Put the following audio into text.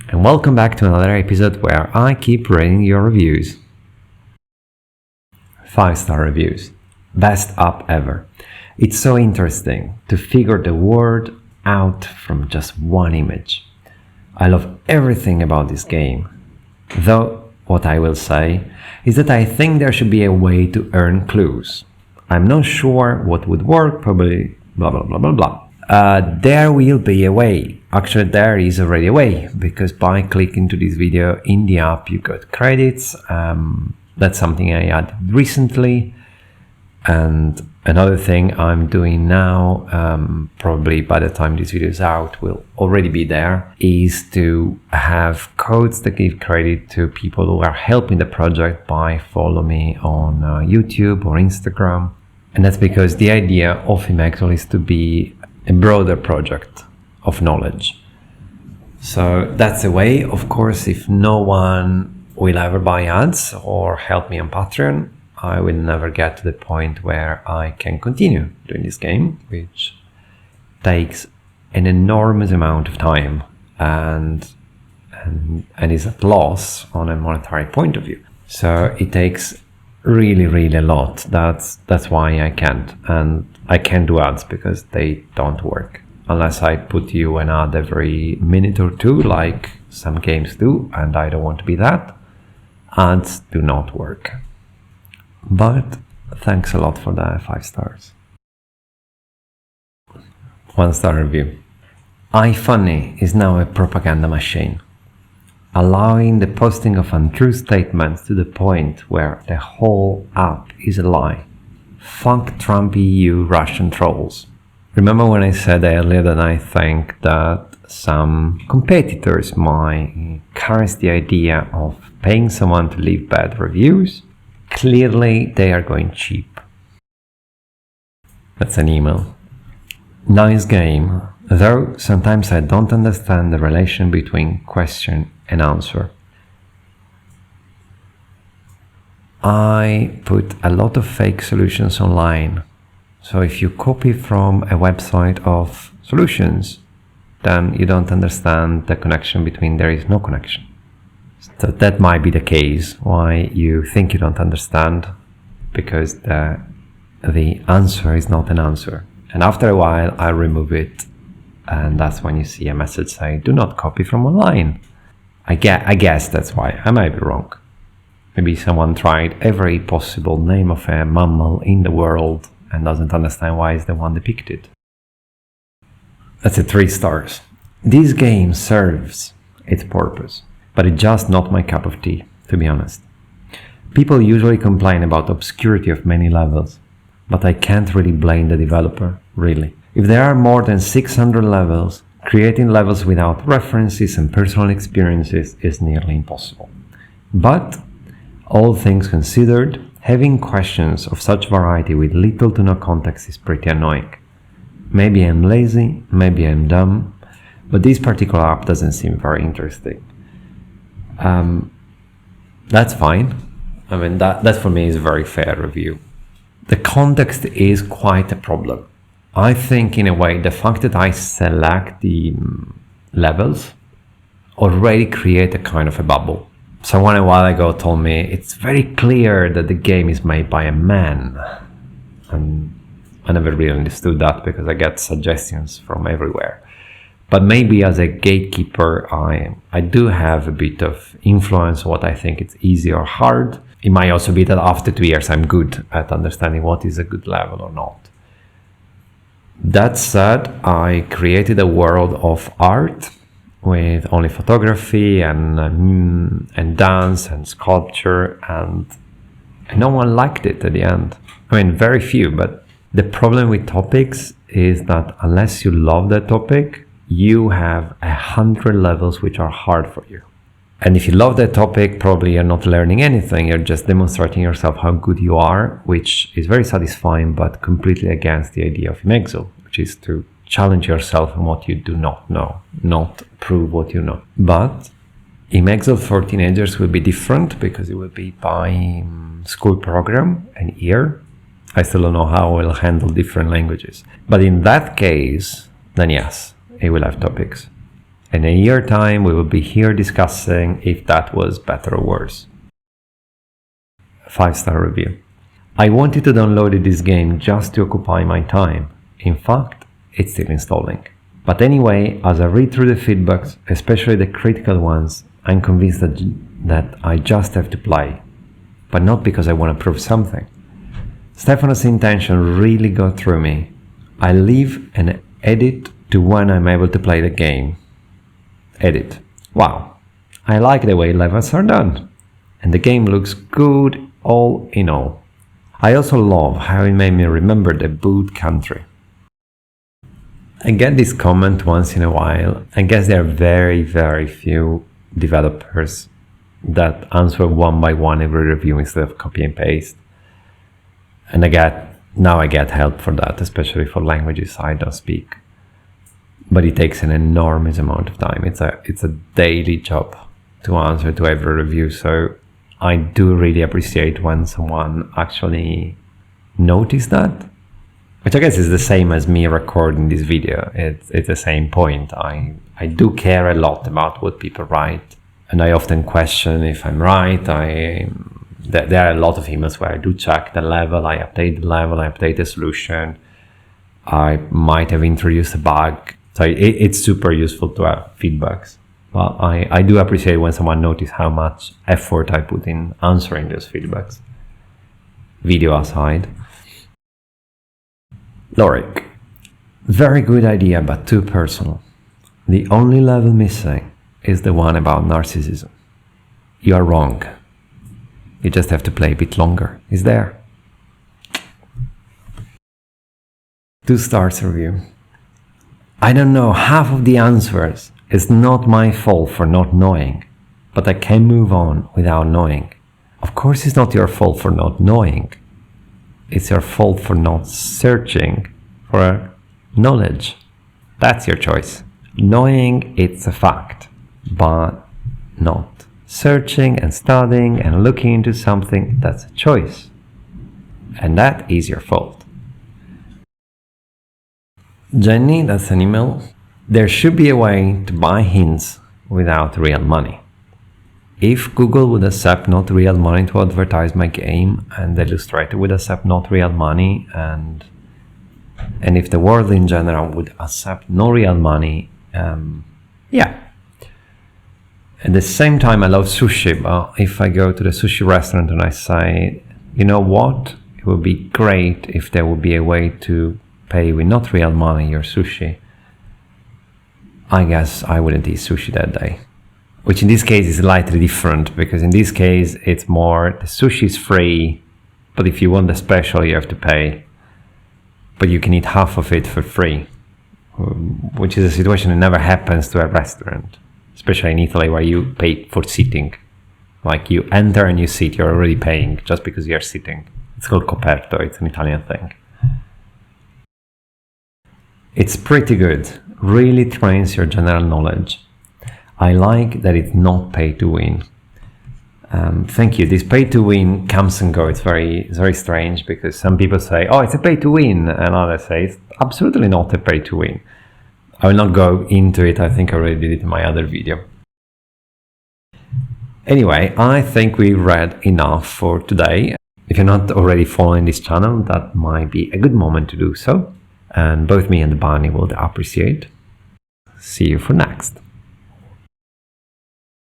and welcome back to another episode where I keep reading your reviews. 5-star reviews. Best app ever. It's so interesting to figure the world out from just one image. I love everything about this game. Though, what I will say is that I think there should be a way to earn clues. I'm not sure what would work, probably blah blah blah blah blah. There will be a way. Actually, there is already a way, because by clicking to this video in the app you got credits. That's something I added recently. And another thing I'm doing now, probably by the time this video is out will already be there, is to have codes that give credit to people who are helping the project by following me on YouTube or Instagram. And that's because the idea of Imagzle is to be a broader project of knowledge. So that's a way. Of course, if no one will ever buy ads or help me on Patreon, I will never get to the point where I can continue doing this game, which takes an enormous amount of time and is at loss on a monetary point of view. So it takes really a lot. That's why I can't. And I can't do ads because they don't work. Unless I put you an ad every minute or two, like some games do, and I don't want to be that. Ads do not work. But thanks a lot for the 5 stars. 1-star review. iFunny is now a propaganda machine, allowing the posting of untrue statements to the point where the whole app is a lie. Fuck Trump, EU, Russian trolls. Remember when I said earlier that I think that some competitors might encourage the idea of paying someone to leave bad reviews? Clearly they are going cheap. That's an email. Nice game, though sometimes I don't understand the relation between question and answer. I put a lot of fake solutions online. So if you copy from a website of solutions, then you don't understand the connection between there is no connection. So that might be the case why you think you don't understand, because the answer is not an answer. And after a while I remove it, and that's when you see a message saying do not copy from online. I guess that's why. I might be wrong. Maybe someone tried every possible name of a mammal in the world and doesn't understand why it's the one depicted. That's a 3 stars. This game serves its purpose, but it's just not my cup of tea, to be honest. People usually complain about obscurity of many levels, but I can't really blame the developer, really. If there are more than 600 levels, creating levels without references and personal experiences is nearly impossible. But, all things considered, having questions of such variety with little to no context is pretty annoying. Maybe I'm lazy, maybe I'm dumb, but this particular app doesn't seem very interesting. That's fine. I mean, that for me is a very fair review. The context is quite a problem. I think in a way the fact that I select the levels already create a kind of a bubble. Someone a while ago told me it's very clear that the game is made by a man. And I never really understood that because I get suggestions from everywhere. But maybe as a gatekeeper, I do have a bit of influence on what I think it's easy or hard. It might also be that after 2 years I'm good at understanding what is a good level or not. That said, I created a world of art with only photography and dance and sculpture, and no one liked it at the end. I mean, very few, but the problem with topics is that unless you love that topic, you have 100 levels which are hard for you. And if you love that topic, probably you're not learning anything, you're just demonstrating yourself how good you are, which is very satisfying, but completely against the idea of Imagzle, which is to challenge yourself on what you do not know, not prove what you know. But Imagzle for teenagers will be different because it will be by school program and year. I still don't know how I will handle different languages. But in that case, then yes, it will have topics. In a year time, we will be here discussing if that was better or worse. 5-star review. I wanted to download this game just to occupy my time. In fact, it's still installing. But anyway, as I read through the feedbacks, especially the critical ones, I'm convinced that I just have to play. But not because I want to prove something. Stefano's intention really got through me. I leave and edit to when I'm able to play the game. Edit. Wow, I like the way levels are done. And the game looks good all in all. I also love how it made me remember the boot country. I get this comment once in a while. I guess there are very, very few developers that answer one by one every review instead of copy and paste. And now I get help for that, especially for languages I don't speak. But it takes an enormous amount of time. It's a daily job to answer to every review. So I do really appreciate when someone actually noticed that. Which I guess is the same as me recording this video. It's the same point. I do care a lot about what people write. And I often question if I'm right. There are a lot of emails where I do check the level, I update the level, I update the solution. I might have introduced a bug. So it's super useful to have feedbacks. But I do appreciate when someone notices how much effort I put in answering those feedbacks. Video aside. Lorik. Very good idea, but too personal. The only level missing is the one about narcissism. You are wrong. You just have to play a bit longer. It's there. 2 stars review. I don't know half of the answers. It's not my fault for not knowing, but I can move on without knowing. Of course, it's not your fault for not knowing. It's your fault for not searching for knowledge. That's your choice. Knowing, it's a fact, but not searching and studying and looking into something, that's a choice. And that is your fault. Jenny, that's an email. There should be a way to buy hints without real money. If Google would accept not real money to advertise my game, and Illustrator would accept not real money, and if the world in general would accept no real money, yeah. At the same time, I love sushi, but if I go to the sushi restaurant and I say, you know what, it would be great if there would be a way to pay with not real money your sushi, I guess I wouldn't eat sushi that day. Which in this case is slightly different, because in this case it's more the sushi is free, but if you want the special you have to pay. But you can eat half of it for free, which is a situation that never happens to a restaurant, especially in Italy where you pay for sitting. Like you enter and you sit, you're already paying just because you're sitting. It's called coperto, it's an Italian thing. It's pretty good, really trains your general knowledge. I like that it's not pay to win. Thank you. This pay to win comes and goes. It's very strange because some people say, oh, it's a pay to win, and others say it's absolutely not a pay to win. I will not go into it. I think I already did it in my other video. Anyway, I think we read enough for today. If you're not already following this channel, that might be a good moment to do so. And both me and Barney will appreciate. See you for next.